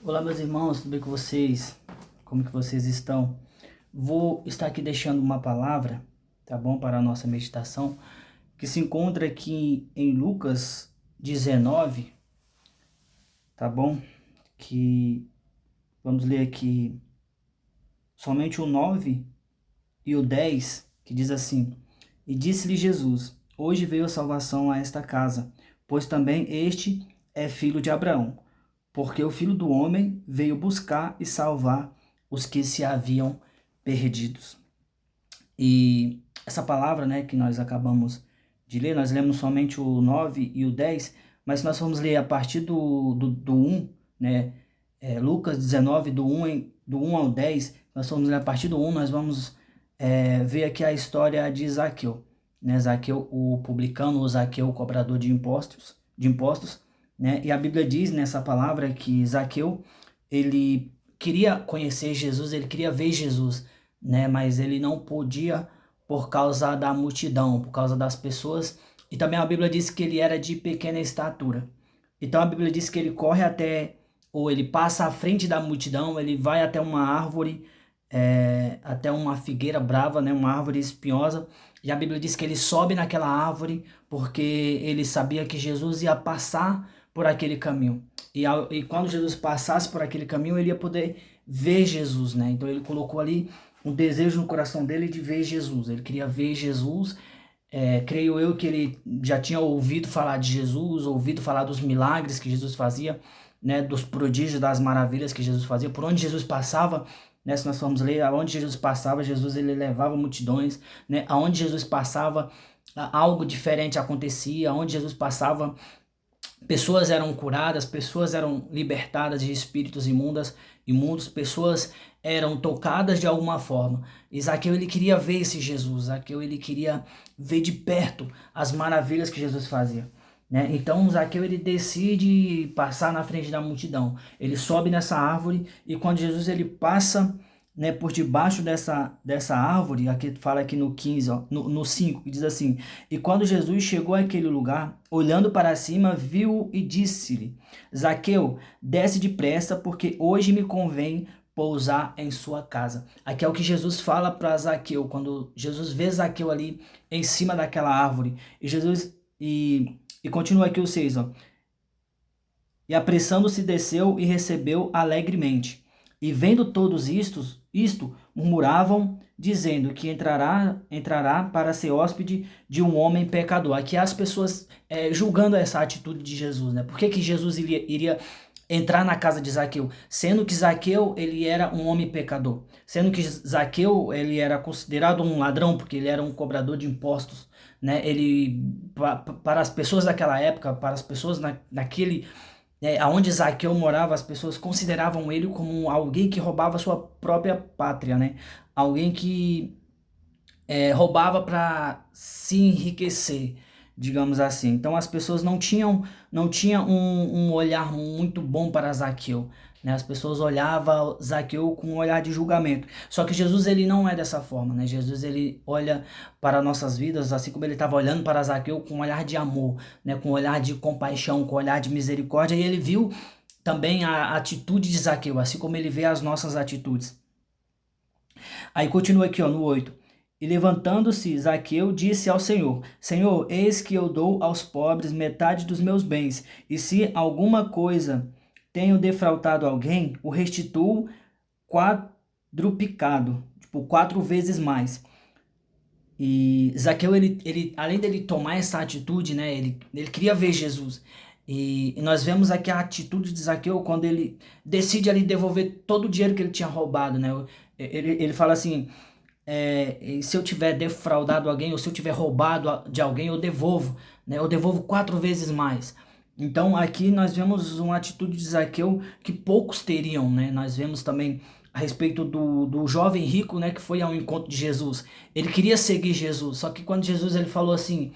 Olá, meus irmãos, tudo bem com vocês? Como que vocês estão? Vou estar aqui deixando uma palavra, tá bom, para a nossa meditação, que se encontra aqui em Lucas 19, tá bom? Que vamos ler aqui somente o 9 e o 10, que diz assim: E disse-lhe Jesus: Hoje veio a salvação a esta casa, pois também este é filho de Abraão. Porque o Filho do Homem veio buscar e salvar os que se haviam perdidos. E essa palavra, né, que nós acabamos de ler, nós lemos somente o 9 e o 10, mas se nós formos ler a partir do 1, né, Lucas 19, do 1 ao 10, nós formos ler a partir do 1, nós vamos ver aqui a história de Zaqueu, né, Zaqueu o publicano, ou Zaqueu o cobrador de impostos, né, e a Bíblia diz nessa palavra que Zaqueu, ele queria conhecer Jesus, ele queria ver Jesus, né? Mas ele não podia por causa da multidão, por causa das pessoas. E também a Bíblia diz que ele era de pequena estatura. Então a Bíblia diz que ele corre até, ou ele passa à frente da multidão, ele vai até uma árvore, até uma figueira brava, né? Uma árvore espinhosa. E a Bíblia diz que ele sobe naquela árvore porque ele sabia que Jesus ia passar por aquele caminho. E quando Jesus passasse por aquele caminho, ele ia poder ver Jesus, né? Então ele colocou ali um desejo no coração dele de ver Jesus. Ele queria ver Jesus. Creio eu que ele já tinha ouvido falar de Jesus, ouvido falar dos milagres que Jesus fazia, né? Dos prodígios, das maravilhas que Jesus fazia. Por onde Jesus passava, né? Se nós formos ler, aonde Jesus passava, Jesus ele levava multidões, né? Aonde Jesus passava, algo diferente acontecia. Aonde Jesus passava, pessoas eram curadas, pessoas eram libertadas de espíritos imundos, pessoas eram tocadas de alguma forma. E Zaqueu ele queria ver esse Jesus, Zaqueu ele queria ver de perto as maravilhas que Jesus fazia, né? Então Zaqueu ele decide passar na frente da multidão. Ele sobe nessa árvore e quando Jesus ele passa, né, por debaixo dessa árvore, aqui fala aqui no 15, ó, no 5, que diz assim: E quando Jesus chegou àquele lugar, olhando para cima, viu e disse-lhe: Zaqueu, desce depressa, porque hoje me convém pousar em sua casa. Aqui é o que Jesus fala para Zaqueu, quando Jesus vê Zaqueu ali em cima daquela árvore. E continua aqui o 6, ó. E apressando-se desceu e recebeu alegremente. E vendo todos isto murmuravam, dizendo que entrará para ser hóspede de um homem pecador. Aqui as pessoas julgando essa atitude de Jesus, né? Por que Jesus iria entrar na casa de Zaqueu? Sendo que Zaqueu ele era um homem pecador. Sendo que Zaqueu ele era considerado um ladrão, porque ele era um cobrador de impostos, né? Ele, para as pessoas daquela época, para as pessoas naquele aonde Zaqueu morava, as pessoas consideravam ele como alguém que roubava sua própria pátria, né? Alguém que roubava para se enriquecer, digamos assim. Então as pessoas não tinham um olhar muito bom para Zaqueu, né? As pessoas olhavam Zaqueu com um olhar de julgamento. Só que Jesus ele não é dessa forma, né? Jesus ele olha para nossas vidas, assim como ele estava olhando para Zaqueu com um olhar de amor, né? Com um olhar de compaixão, com um olhar de misericórdia, e ele viu também a atitude de Zaqueu, assim como ele vê as nossas atitudes. Aí continua aqui, ó, no 8. E levantando-se, Zaqueu disse ao Senhor: Senhor, eis que eu dou aos pobres metade dos meus bens, e se alguma coisa tenho defraudado alguém, o restituo quadruplicado, tipo, 4 vezes mais. E Zaqueu, ele além dele tomar essa atitude, né, ele queria ver Jesus. E nós vemos aqui a atitude de Zaqueu quando ele decide ali devolver todo o dinheiro que ele tinha roubado, né? Ele fala assim: se eu tiver defraudado alguém ou se eu tiver roubado de alguém, eu devolvo, né? Eu devolvo 4 vezes mais. Então aqui nós vemos uma atitude de Zaqueu que poucos teriam, né? Nós vemos também a respeito do jovem rico, né, que foi ao encontro de Jesus. Ele queria seguir Jesus, só que quando Jesus ele falou assim,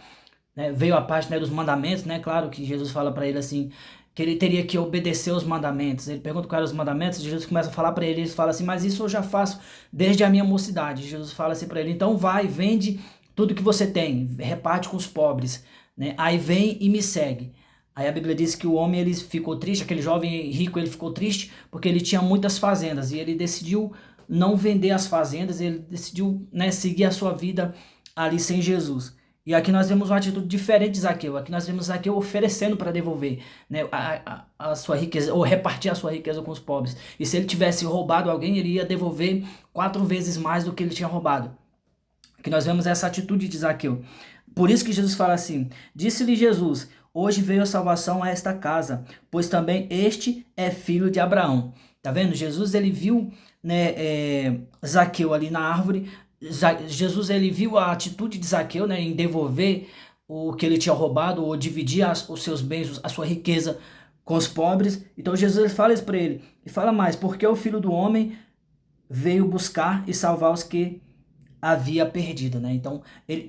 né, veio a parte, né, dos mandamentos, né? Claro que Jesus fala para ele assim que ele teria que obedecer os mandamentos. Ele pergunta quais eram os mandamentos, Jesus começa a falar para ele, ele fala assim: "Mas isso eu já faço desde a minha mocidade". Jesus fala assim para ele: "Então vai, vende tudo que você tem, reparte com os pobres, né? Aí vem e me segue". Aí a Bíblia diz que o homem ele ficou triste, aquele jovem rico ele ficou triste porque ele tinha muitas fazendas e ele decidiu não vender as fazendas, ele decidiu, né, seguir a sua vida ali sem Jesus. E aqui nós vemos uma atitude diferente de Zaqueu. Aqui nós vemos Zaqueu oferecendo para devolver, né, a sua riqueza, ou repartir a sua riqueza com os pobres. E se ele tivesse roubado alguém, ele ia devolver 4 vezes mais do que ele tinha roubado. Aqui nós vemos essa atitude de Zaqueu. Por isso que Jesus fala assim: disse-lhe Jesus: hoje veio a salvação a esta casa, pois também este é filho de Abraão. Tá vendo? Jesus ele viu, né, Zaqueu ali na árvore. Jesus ele viu a atitude de Zaqueu, né, em devolver o que ele tinha roubado ou dividir os seus bens, a sua riqueza com os pobres. Então Jesus ele fala isso para ele. E fala mais: porque o filho do homem veio buscar e salvar os que havia perdido, né? Então,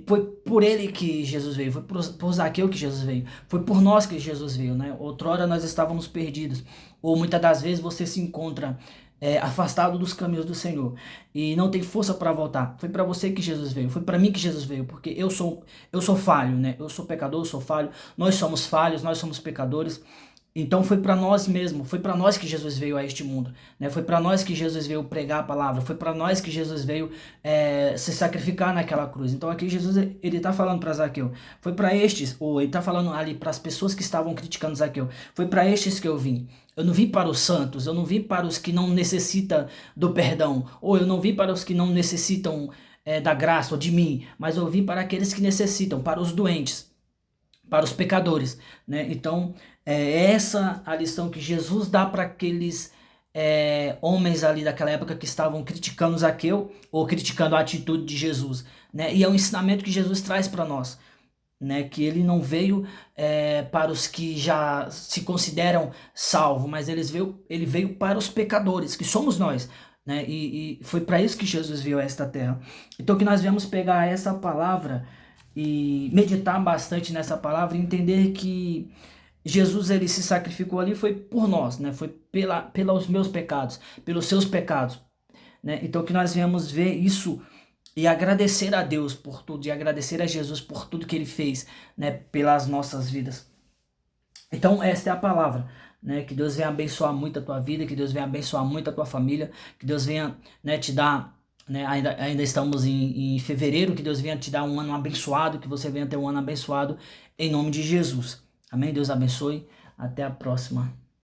foi por ele que Jesus veio, foi por Zaqueu que Jesus veio, foi por nós que Jesus veio, né? Outrora nós estávamos perdidos, ou muitas das vezes você se encontra afastado dos caminhos do Senhor e não tem força para voltar. Foi para você que Jesus veio, foi para mim que Jesus veio, porque eu sou falho, né? Eu sou pecador, eu sou falho, nós somos falhos, nós somos pecadores. Então foi para nós mesmo, foi para nós que Jesus veio a este mundo, né? Foi para nós que Jesus veio pregar a palavra, foi para nós que Jesus veio se sacrificar naquela cruz. Então aqui Jesus ele está falando para Zaqueu, foi para estes, ou ele está falando ali para as pessoas que estavam criticando Zaqueu, foi para estes que eu vim. Eu não vim para os santos, eu não vim para os que não necessitam do perdão, ou eu não vim para os que não necessitam da graça ou de mim, mas eu vim para aqueles que necessitam, para os doentes, para os pecadores, né? Então, é essa a lição que Jesus dá para aqueles homens ali daquela época que estavam criticando Zaqueu ou criticando a atitude de Jesus, né? E é um ensinamento que Jesus traz para nós, né? Que ele não veio para os que já se consideram salvos, mas ele veio para os pecadores, que somos nós, né? E foi para isso que Jesus veio a esta terra. Então, que nós viemos pegar essa palavra e meditar bastante nessa palavra e entender que Jesus ele se sacrificou ali foi por nós, né? Foi pelos meus pecados, pelos seus pecados, né? Então que nós viemos ver isso e agradecer a Deus por tudo e agradecer a Jesus por tudo que ele fez, né, pelas nossas vidas. Então esta é a palavra, né? Que Deus venha abençoar muito a tua vida, que Deus venha abençoar muito a tua família, que Deus venha, né, te dar, né, ainda estamos em fevereiro, que Deus venha te dar um ano abençoado, que você venha ter um ano abençoado em nome de Jesus. Amém? Deus abençoe. Até a próxima.